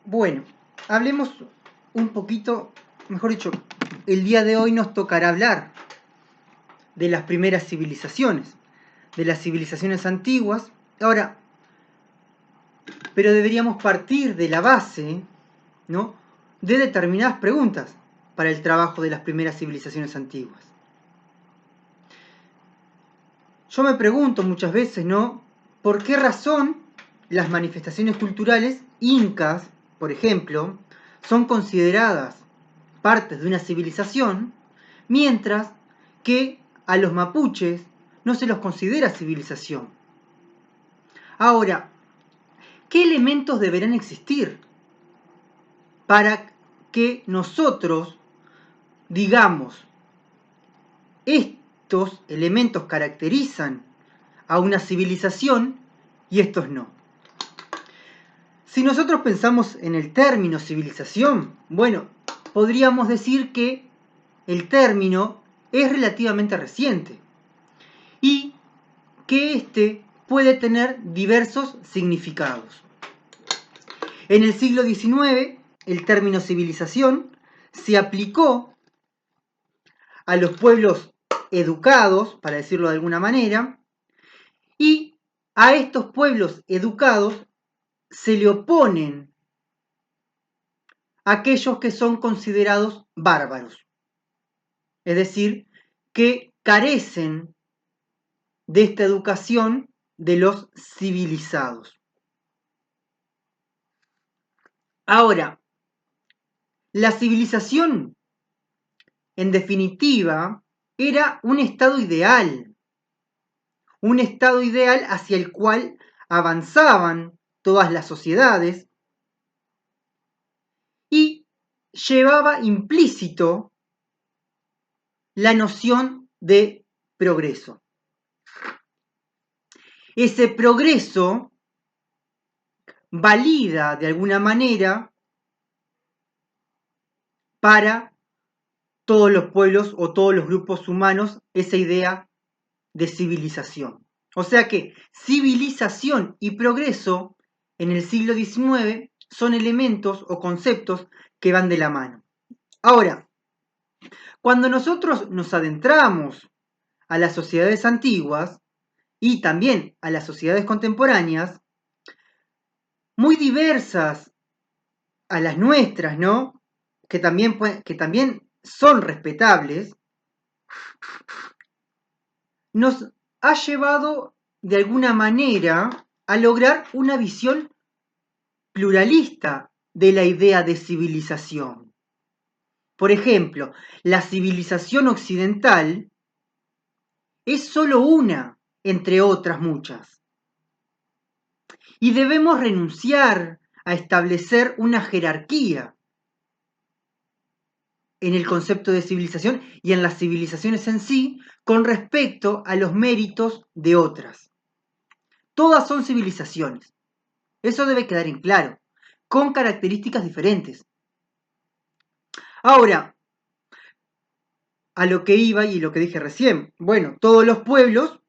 Bueno, hablemos un poquito, mejor dicho, el día de hoy nos tocará hablar de las primeras civilizaciones, de las civilizaciones antiguas. Ahora, pero deberíamos partir de la base, ¿no?, de determinadas preguntas para el trabajo de las primeras civilizaciones antiguas. Yo me pregunto muchas veces, ¿no?, ¿por qué razón las manifestaciones culturales incas, por ejemplo, son consideradas partes de una civilización, mientras que a los mapuches no se los considera civilización? Ahora, ¿qué elementos deberán existir para que nosotros digamos, estos elementos caracterizan a una civilización y estos no? Si nosotros pensamos en el término civilización, bueno, podríamos decir que el término es relativamente reciente y que éste puede tener diversos significados. En el siglo XIX, el término civilización se aplicó a los pueblos educados, para decirlo de alguna manera, y a estos pueblos educados se le oponen aquellos que son considerados bárbaros, es decir, que carecen de esta educación de los civilizados. Ahora, la civilización, en definitiva, era un estado ideal hacia el cual avanzaban todas las sociedades y llevaba implícito la noción de progreso. Ese progreso valida de alguna manera para todos los pueblos o todos los grupos humanos esa idea de civilización. O sea que civilización y progreso en el siglo XIX son elementos o conceptos que van de la mano. Ahora, cuando nosotros nos adentramos a las sociedades antiguas y también a las sociedades contemporáneas, muy diversas a las nuestras, ¿no?, que también son respetables, nos ha llevado de alguna manera a lograr una visión pluralista de la idea de civilización. Por ejemplo, la civilización occidental es solo una entre otras muchas. Y debemos renunciar a establecer una jerarquía en el concepto de civilización y en las civilizaciones en sí con respecto a los méritos de otras. Todas son civilizaciones. Eso debe quedar en claro, con características diferentes. Ahora, a lo que iba y lo que dije recién, bueno, todos los pueblos,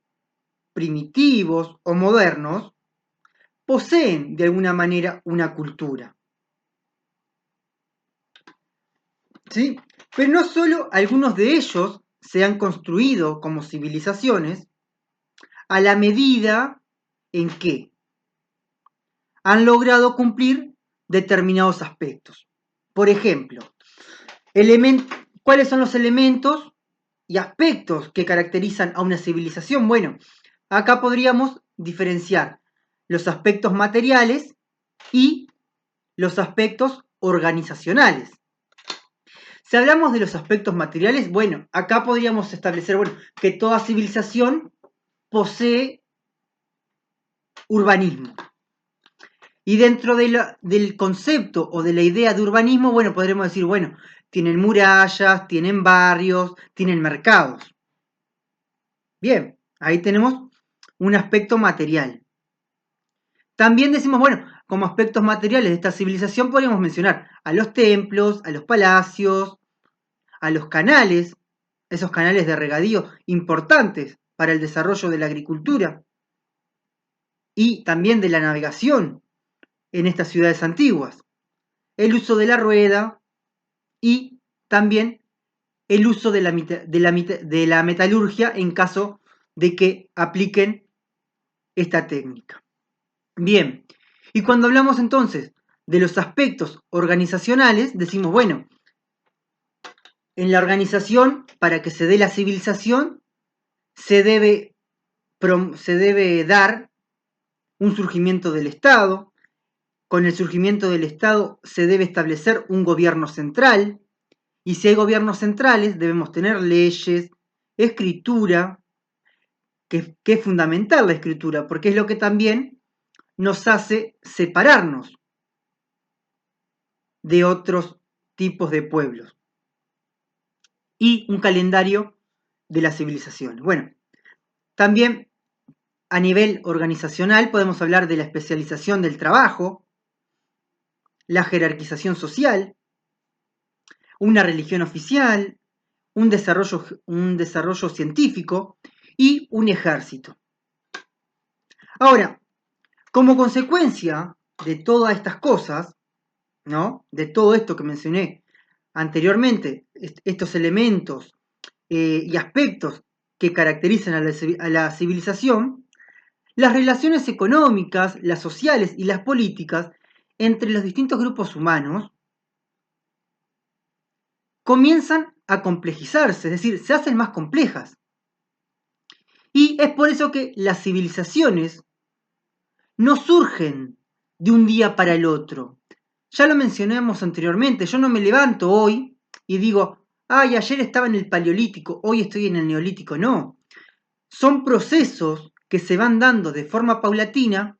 primitivos o modernos, poseen de alguna manera una cultura. ¿Sí? Pero no solo algunos de ellos se han construido como civilizaciones a la medida en que han logrado cumplir determinados aspectos. Por ejemplo, ¿cuáles son los elementos y aspectos que caracterizan a una civilización? Bueno, acá podríamos diferenciar los aspectos materiales y los aspectos organizacionales. Si hablamos de los aspectos materiales, bueno, acá podríamos establecer, bueno, que toda civilización posee urbanismo. Y dentro del concepto o de la idea de urbanismo, bueno, podremos decir, bueno, tienen murallas, tienen barrios, tienen mercados. Bien, ahí tenemos un aspecto material. También decimos, bueno, como aspectos materiales de esta civilización podríamos mencionar a los templos, a los palacios, a los canales, esos canales de regadío importantes para el desarrollo de la agricultura y también de la navegación en estas ciudades antiguas. el uso de la rueda y también el uso de la metalurgia en caso de que apliquen esta técnica. Bien, y cuando hablamos entonces de los aspectos organizacionales, decimos, bueno, en la organización, para que se dé la civilización, se debe dar un surgimiento del Estado. Con el surgimiento del Estado se debe establecer un gobierno central. Y si hay gobiernos centrales, debemos tener leyes, escritura, que es fundamental la escritura, porque es lo que también nos hace separarnos de otros tipos de pueblos. Y un calendario de las civilizaciones. Bueno, también a nivel organizacional podemos hablar de la especialización del trabajo, la jerarquización social, una religión oficial, un desarrollo científico y un ejército. Ahora, como consecuencia de todas estas cosas, ¿no? De todo esto que mencioné anteriormente, estos elementos y aspectos que caracterizan a la civilización, las relaciones económicas, las sociales y las políticas entre los distintos grupos humanos comienzan a complejizarse, es decir, se hacen más complejas. Y es por eso que las civilizaciones no surgen de un día para el otro. Ya lo mencionamos anteriormente, yo no me levanto hoy y digo, ay, ayer estaba en el Paleolítico, hoy estoy en el Neolítico. No, son procesos que se van dando de forma paulatina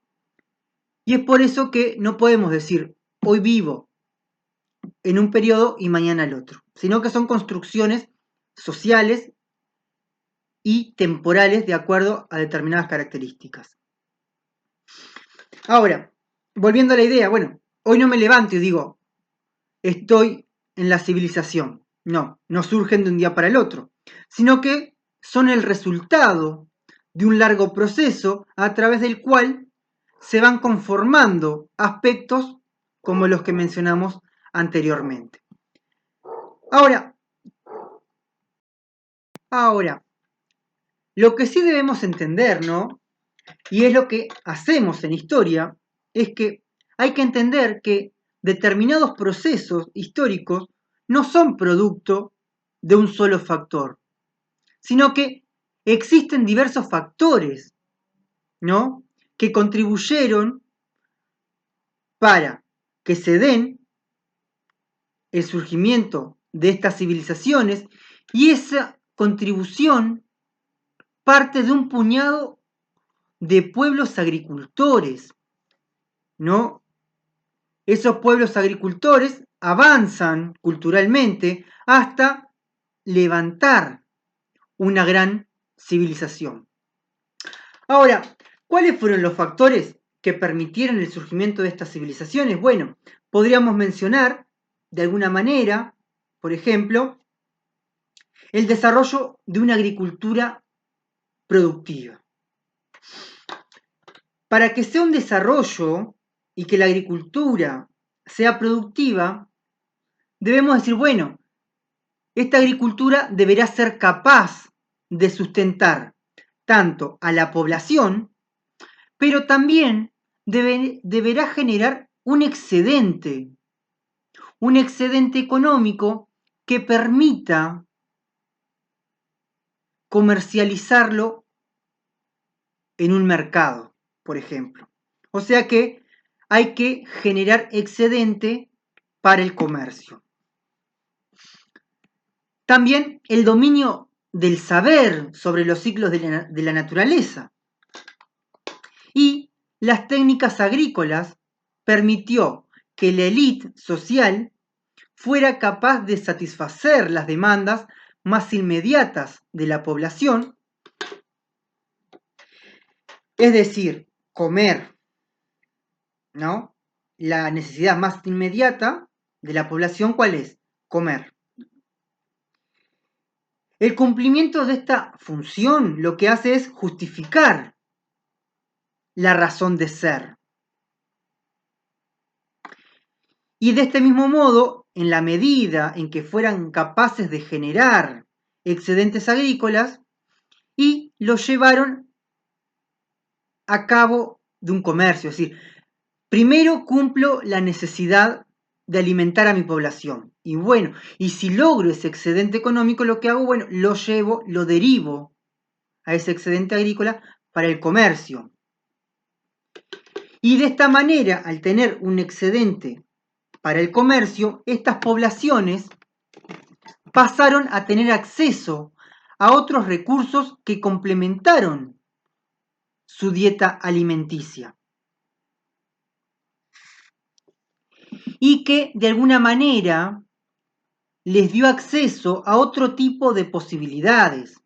y es por eso que no podemos decir, hoy vivo en un periodo y mañana el otro, sino que son construcciones sociales y temporales de acuerdo a determinadas características. Ahora, volviendo a la idea, bueno, hoy no me levanto y digo, estoy en la civilización. No, no surgen de un día para el otro, sino que son el resultado de un largo proceso a través del cual se van conformando aspectos como los que mencionamos anteriormente. Ahora, lo que sí debemos entender, ¿no? Y es lo que hacemos en historia, es que hay que entender que determinados procesos históricos no son producto de un solo factor, sino que existen diversos factores, ¿no? Que contribuyeron para que se den el surgimiento de estas civilizaciones y esa contribución parte de un puñado de pueblos agricultores, ¿no? Esos pueblos agricultores avanzan culturalmente hasta levantar una gran civilización. Ahora, ¿cuáles fueron los factores que permitieron el surgimiento de estas civilizaciones? Bueno, podríamos mencionar, de alguna manera, por ejemplo, el desarrollo de una agricultura productiva. Para que sea un desarrollo y que la agricultura sea productiva, debemos decir, bueno, esta agricultura deberá ser capaz de sustentar tanto a la población, pero también deberá generar un excedente económico que permita comercializarlo en un mercado, por ejemplo. O sea que hay que generar excedente para el comercio. También el dominio del saber sobre los ciclos de la naturaleza y las técnicas agrícolas permitió que la élite social fuera capaz de satisfacer las demandas más inmediatas de la población, es decir, comer, ¿no? La necesidad más inmediata de la población, ¿cuál es? Comer. El cumplimiento de esta función lo que hace es justificar la razón de ser. Y de este mismo modo, en la medida en que fueran capaces de generar excedentes agrícolas, y los llevaron a cabo de un comercio, es decir, primero cumplo la necesidad de alimentar a mi población. Y bueno, y si logro ese excedente económico, lo que hago, bueno, lo llevo, lo derivo a ese excedente agrícola para el comercio. Y de esta manera, al tener un excedente para el comercio, estas poblaciones pasaron a tener acceso a otros recursos que complementaron su dieta alimenticia. Y que de alguna manera les dio acceso a otro tipo de posibilidades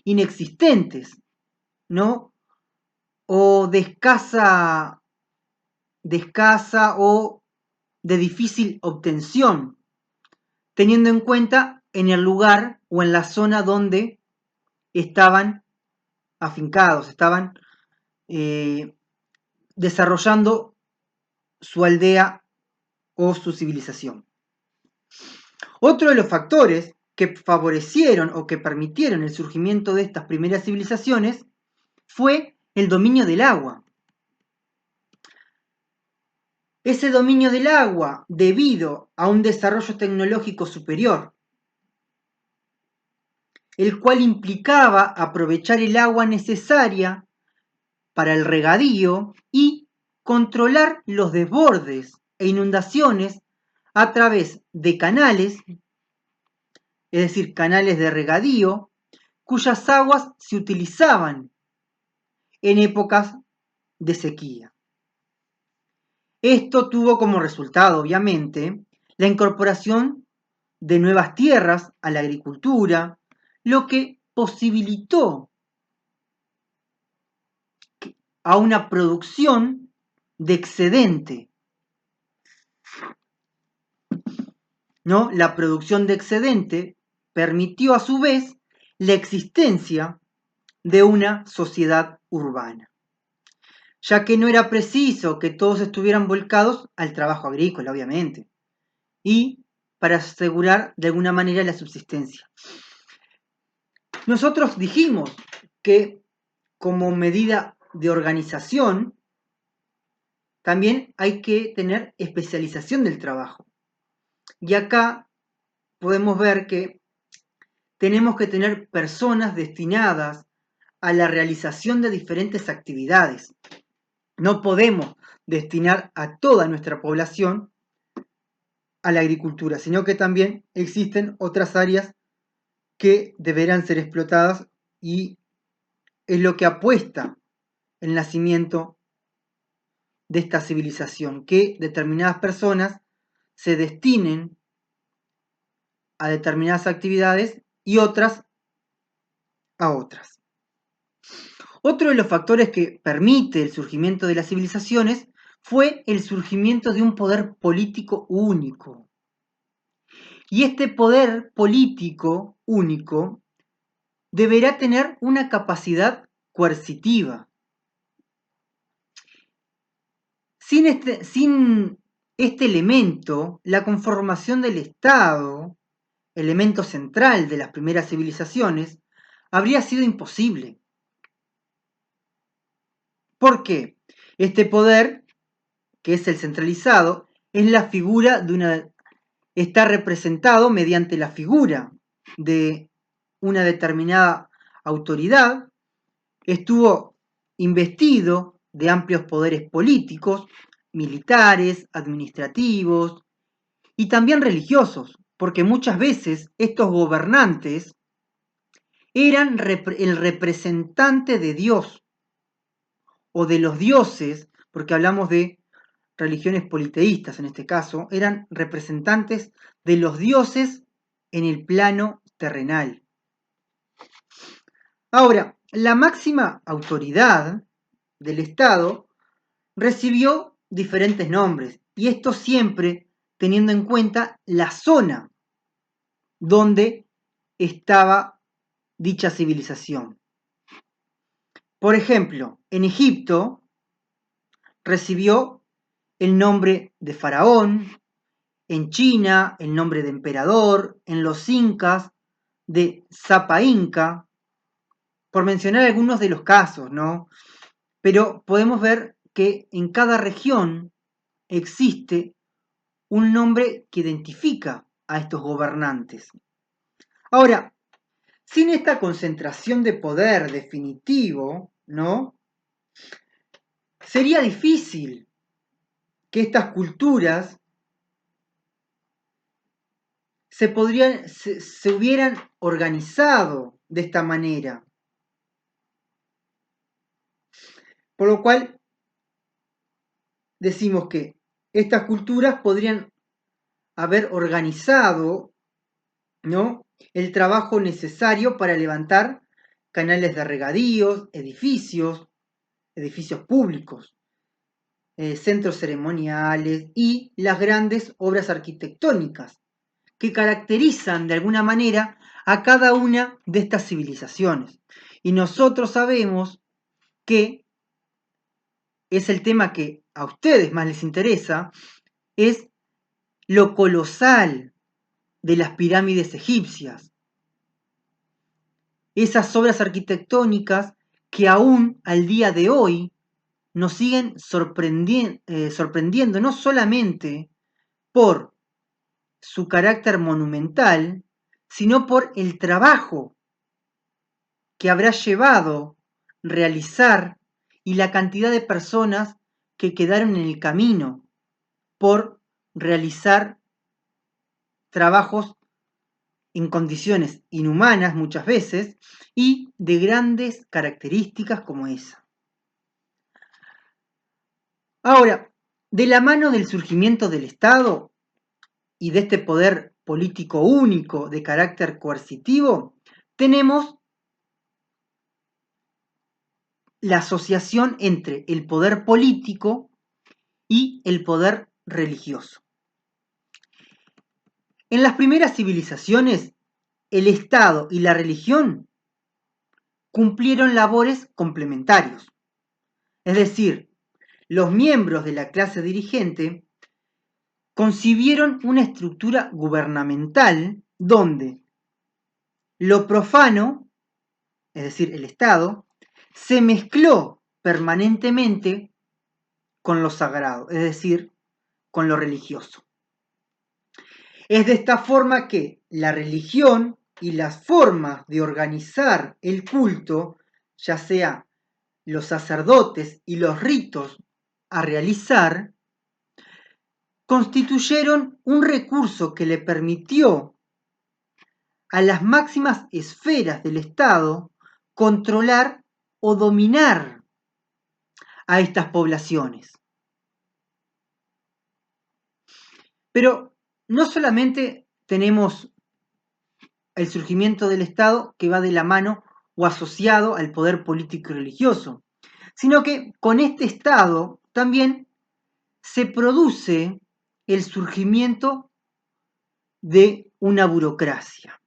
inexistentes, ¿no? O de escasa o de difícil obtención, teniendo en cuenta en el lugar o en la zona donde estaban afincados, estaban desarrollando su aldea o su civilización. Otro de los factores que favorecieron o que permitieron el surgimiento de estas primeras civilizaciones fue el dominio del agua. Ese dominio del agua debido a un desarrollo tecnológico superior, el cual implicaba aprovechar el agua necesaria para el regadío y controlar los desbordes e inundaciones a través de canales, es decir, canales de regadío, cuyas aguas se utilizaban en épocas de sequía. Esto tuvo como resultado, obviamente, la incorporación de nuevas tierras a la agricultura, lo que posibilitó a una producción de excedente, ¿no? La producción de excedente permitió a su vez la existencia de una sociedad urbana, ya que no era preciso que todos estuvieran volcados al trabajo agrícola, obviamente, y para asegurar de alguna manera la subsistencia. Nosotros dijimos que como medida de organización también hay que tener especialización del trabajo. Y acá podemos ver que tenemos que tener personas destinadas a la realización de diferentes actividades. No podemos destinar a toda nuestra población a la agricultura, sino que también existen otras áreas que deberán ser explotadas y es lo que apuesta el nacimiento de esta civilización, que determinadas personas se destinen a determinadas actividades y otras a otras. Otro de los factores que permite el surgimiento de las civilizaciones fue el surgimiento de un poder político único. Y este poder político único deberá tener una capacidad coercitiva. Sin este elemento, la conformación del Estado, elemento central de las primeras civilizaciones, habría sido imposible. ¿Por qué? Este poder, que es el centralizado, es la figura de una. Está representado mediante la figura de una determinada autoridad, estuvo investido de amplios poderes políticos, militares, administrativos y también religiosos, porque muchas veces estos gobernantes eran el representante de Dios o de los dioses, porque hablamos de religiones politeístas en este caso, eran representantes de los dioses en el plano terrenal. Ahora, la máxima autoridad del Estado recibió diferentes nombres, y esto siempre teniendo en cuenta la zona donde estaba dicha civilización. Por ejemplo, en Egipto recibió el nombre de faraón, en China el nombre de emperador, en los incas de Zapa Inca, por mencionar algunos de los casos, ¿no? Pero podemos ver que en cada región existe un nombre que identifica a estos gobernantes. Ahora, sin esta concentración de poder definitivo, ¿no? Sería difícil que estas culturas se hubieran organizado de esta manera. Por lo cual decimos que estas culturas podrían haber organizado, ¿no?, el trabajo necesario para levantar canales de regadíos, edificios públicos, centros ceremoniales y las grandes obras arquitectónicas que caracterizan de alguna manera a cada una de estas civilizaciones. Y nosotros sabemos que es el tema que a ustedes más les interesa, es lo colosal de las pirámides egipcias. Esas obras arquitectónicas que aún al día de hoy nos siguen sorprendiendo no solamente por su carácter monumental, sino por el trabajo que habrá llevado realizar y la cantidad de personas que quedaron en el camino por realizar trabajos en condiciones inhumanas muchas veces y de grandes características como esa. Ahora, de la mano del surgimiento del Estado y de este poder político único de carácter coercitivo, tenemos la asociación entre el poder político y el poder religioso. En las primeras civilizaciones, el Estado y la religión cumplieron labores complementarios. Es decir, los miembros de la clase dirigente concibieron una estructura gubernamental donde lo profano, es decir, el Estado, se mezcló permanentemente con lo sagrado, es decir, con lo religioso. Es de esta forma que la religión y las formas de organizar el culto, ya sea los sacerdotes y los ritos a realizar, constituyeron un recurso que le permitió a las máximas esferas del Estado controlar o dominar a estas poblaciones. Pero no solamente tenemos el surgimiento del Estado que va de la mano o asociado al poder político y religioso, sino que con este Estado también se produce el surgimiento de una burocracia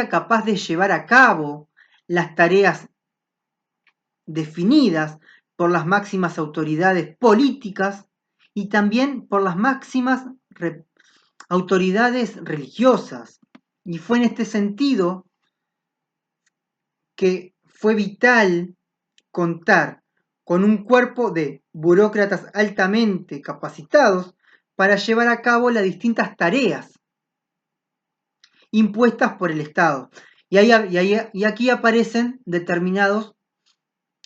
capaz de llevar a cabo las tareas definidas por las máximas autoridades políticas y también por las máximas autoridades religiosas. Y fue en este sentido que fue vital contar con un cuerpo de burócratas altamente capacitados para llevar a cabo las distintas tareas impuestas por el Estado. Y aquí aparecen determinados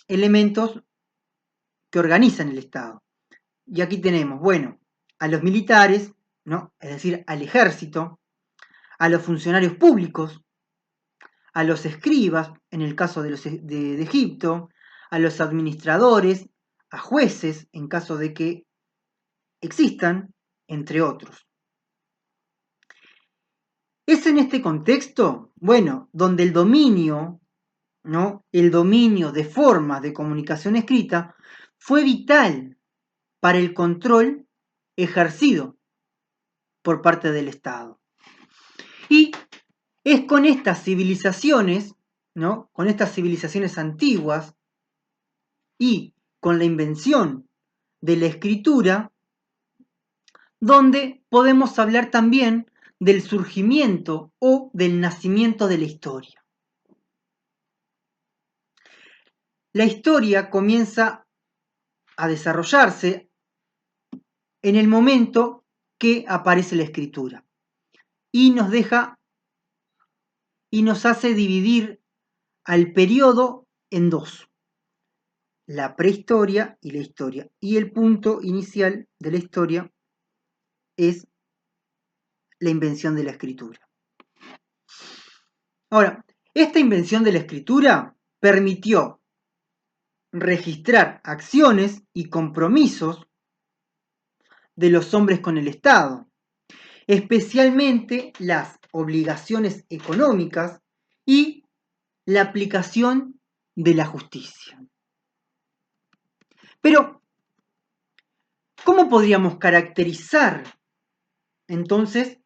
elementos que organizan el Estado. Y aquí tenemos, bueno, a los militares, ¿no?, es decir, al ejército, a los funcionarios públicos, a los escribas, en el caso de Egipto, a los administradores, a jueces, en caso de que existan, entre otros. Es en este contexto, bueno, donde el dominio, ¿no?, el dominio de formas de comunicación escrita fue vital para el control ejercido por parte del Estado. Y es con estas civilizaciones, ¿no?, con estas civilizaciones antiguas y con la invención de la escritura, donde podemos hablar también del surgimiento o del nacimiento de la historia. La historia comienza a desarrollarse en el momento que aparece la escritura y nos hace dividir al periodo en dos: la prehistoria y la historia. Y el punto inicial de la historia es la invención de la escritura. Ahora, esta invención de la escritura permitió registrar acciones y compromisos de los hombres con el Estado, especialmente las obligaciones económicas y la aplicación de la justicia. Pero, ¿cómo podríamos caracterizar entonces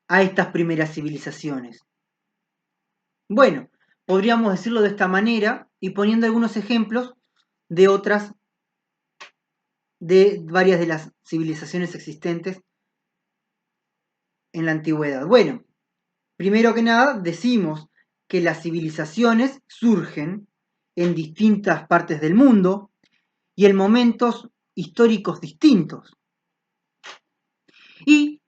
a estas primeras civilizaciones? Bueno, podríamos decirlo de esta manera y poniendo algunos ejemplos de varias de las civilizaciones existentes en la antigüedad. Bueno, primero que nada decimos que las civilizaciones surgen en distintas partes del mundo y en momentos históricos distintos. Y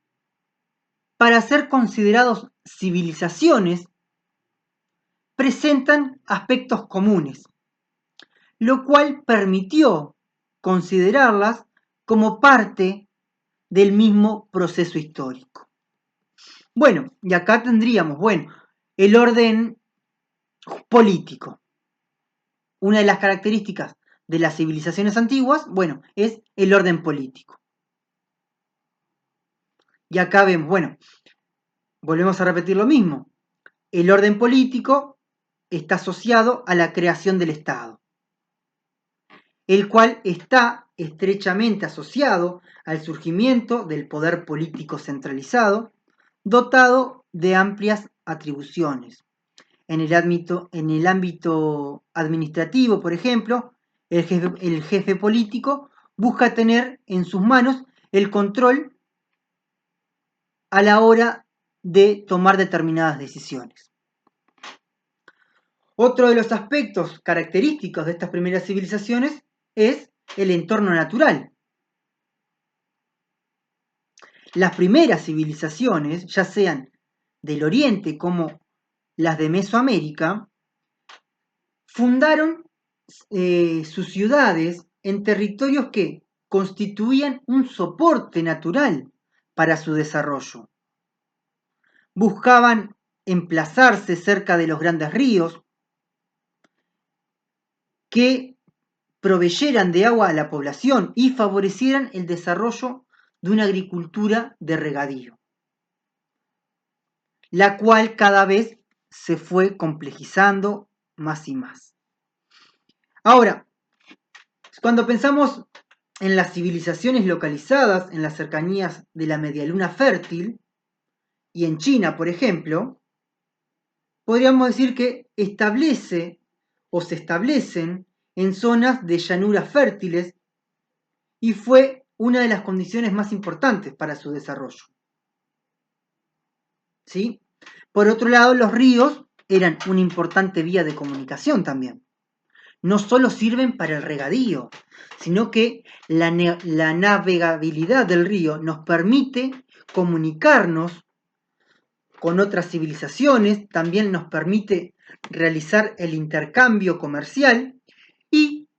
para ser considerados civilizaciones, presentan aspectos comunes, lo cual permitió considerarlas como parte del mismo proceso histórico. Bueno, y acá tendríamos, el orden político. Una de las características de las civilizaciones antiguas, es el orden político. Y acá vemos, volvemos a repetir lo mismo. El orden político está asociado a la creación del Estado, el cual está estrechamente asociado al surgimiento del poder político centralizado, dotado de amplias atribuciones. En el ámbito administrativo, por ejemplo, el jefe político busca tener en sus manos el control a la hora de tomar determinadas decisiones. Otro de los aspectos característicos de estas primeras civilizaciones es el entorno natural. Las primeras civilizaciones, ya sean del Oriente como las de Mesoamérica, fundaron sus ciudades en territorios que constituían un soporte natural para su desarrollo. Buscaban emplazarse cerca de los grandes ríos que proveyeran de agua a la población y favorecieran el desarrollo de una agricultura de regadío, la cual cada vez se fue complejizando más y más. Ahora, cuando pensamos en las civilizaciones localizadas en las cercanías de la medialuna fértil y en China, por ejemplo, podríamos decir que se establecen en zonas de llanuras fértiles y fue una de las condiciones más importantes para su desarrollo. ¿Sí? Por otro lado, los ríos eran una importante vía de comunicación también. No solo sirven para el regadío, sino que la navegabilidad del río nos permite comunicarnos con otras civilizaciones, también nos permite realizar el intercambio comercial y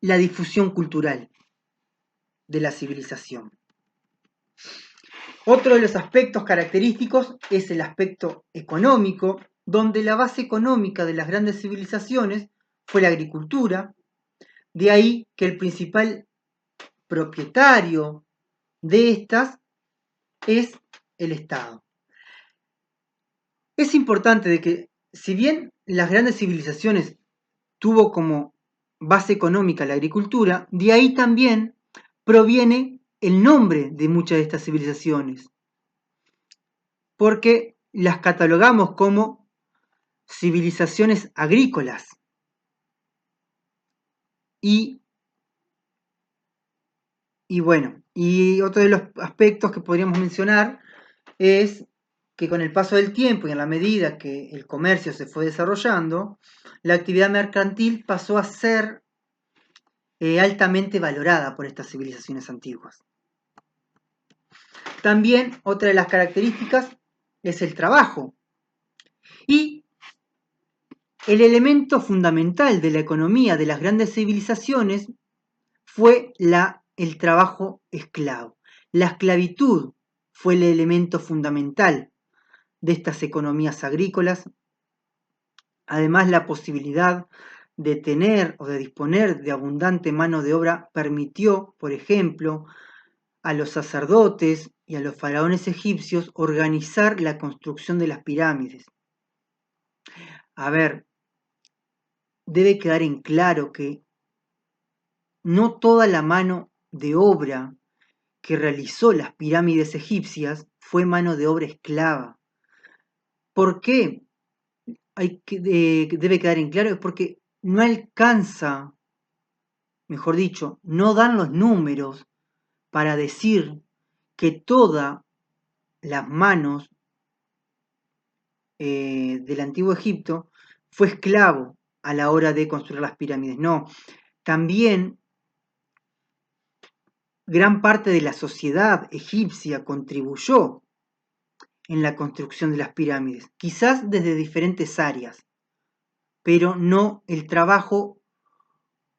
la difusión cultural de la civilización. Otro de los aspectos característicos es el aspecto económico, donde la base económica de las grandes civilizaciones fue la agricultura. De ahí que el principal propietario de estas es el Estado. Es importante de que, si bien las grandes civilizaciones tuvo como base económica la agricultura, de ahí también proviene el nombre de muchas de estas civilizaciones, porque las catalogamos como civilizaciones agrícolas y Y bueno, y otro de los aspectos que podríamos mencionar es que con el paso del tiempo y en la medida que el comercio se fue desarrollando, la actividad mercantil pasó a ser altamente valorada por estas civilizaciones antiguas. También otra de las características es el trabajo. Y el elemento fundamental de la economía de las grandes civilizaciones fue el trabajo esclavo. La esclavitud fue el elemento fundamental de estas economías agrícolas. Además, la posibilidad de tener o de disponer de abundante mano de obra permitió, por ejemplo, a los sacerdotes y a los faraones egipcios organizar la construcción de las pirámides. A ver, debe quedar en claro que no toda la mano de obra que realizó las pirámides egipcias fue mano de obra esclava. ¿Por qué? Debe quedar en claro, es porque no alcanza, mejor dicho, no dan los números para decir que todas las manos del antiguo Egipto fue esclavo a la hora de construir las pirámides. No, también gran parte de la sociedad egipcia contribuyó en la construcción de las pirámides, quizás desde diferentes áreas, pero no, el trabajo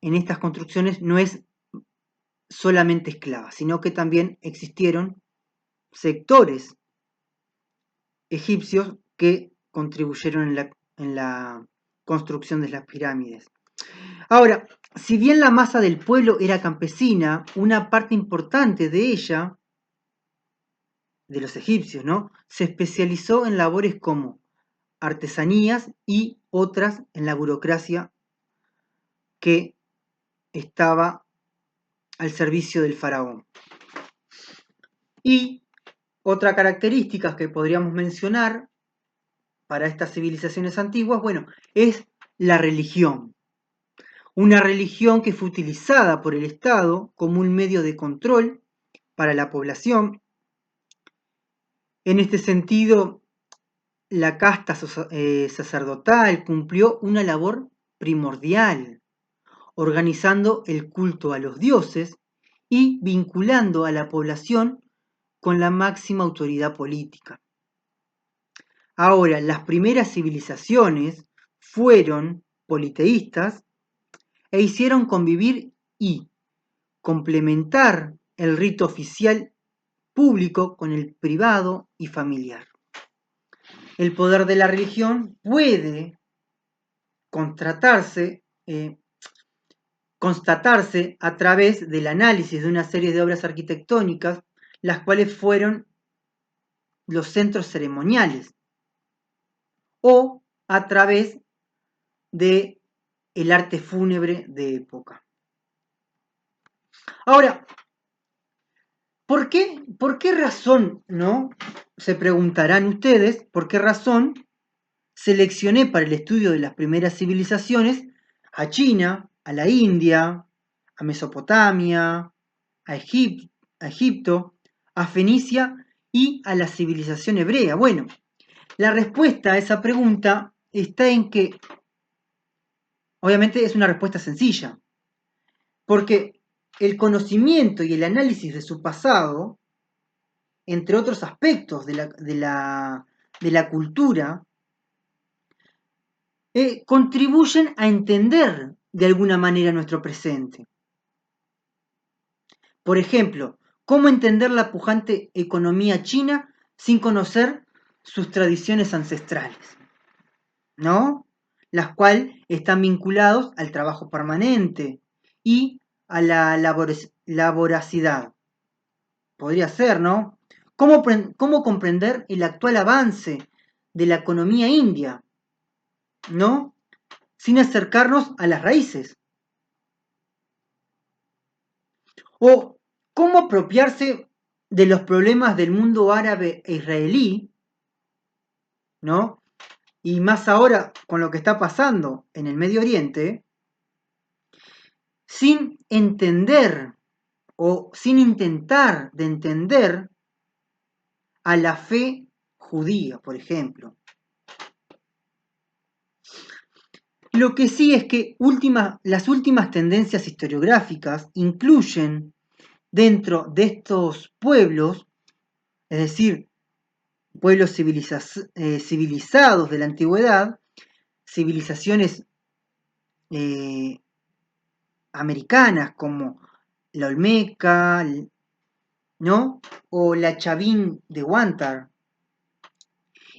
en estas construcciones no es solamente esclava, sino que también existieron sectores egipcios que contribuyeron en la construcción de las pirámides. Ahora, si bien la masa del pueblo era campesina, una parte importante de ella, de los egipcios, ¿no?, se especializó en labores como artesanías y otras en la burocracia que estaba al servicio del faraón. Y otra característica que podríamos mencionar para estas civilizaciones antiguas, bueno, es la religión. Una religión que fue utilizada por el Estado como un medio de control para la población. En este sentido, la casta sacerdotal cumplió una labor primordial, organizando el culto a los dioses y vinculando a la población con la máxima autoridad política. Ahora, las primeras civilizaciones fueron politeístas e hicieron convivir y complementar el rito oficial público con el privado y familiar. El poder de la religión puede constatarse a través del análisis de una serie de obras arquitectónicas, las cuales fueron los centros ceremoniales, o a través del arte fúnebre de época. Ahora, ¿por qué razón, no? Se preguntarán ustedes, ¿por qué razón seleccioné para el estudio de las primeras civilizaciones a China, a la India, a Mesopotamia, a Egipto, a Fenicia y a la civilización hebrea? Bueno, la respuesta a esa pregunta está en que, obviamente es una respuesta sencilla, porque el conocimiento y el análisis de su pasado, entre otros aspectos de la cultura, contribuyen a entender de alguna manera nuestro presente. Por ejemplo, ¿cómo entender la pujante economía china sin conocer sus tradiciones ancestrales? ¿No? Las cuales están vinculados al trabajo permanente y a la voracidad. Podría ser, ¿no? ¿Cómo comprender el actual avance de la economía india? ¿No? Sin acercarnos a las raíces. O cómo apropiarse de los problemas del mundo árabe e israelí, ¿no? Y más ahora con lo que está pasando en el Medio Oriente, sin entender o sin intentar de entender a la fe judía, por ejemplo. Lo que sí es que las últimas tendencias historiográficas incluyen dentro de estos pueblos, es decir, pueblos civilizados de la antigüedad, civilizaciones americanas como la Olmeca, ¿no? O la Chavín de Huántar.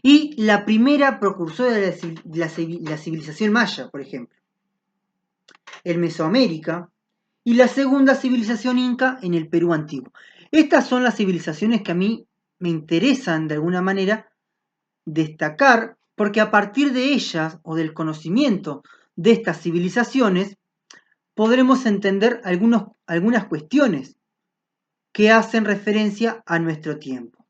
Y la primera precursora de la civilización maya, por ejemplo, en Mesoamérica, y la segunda civilización inca en el Perú antiguo. Estas son las civilizaciones que a mí me interesan de alguna manera destacar, porque a partir de ellas o del conocimiento de estas civilizaciones podremos entender algunas cuestiones que hacen referencia a nuestro tiempo.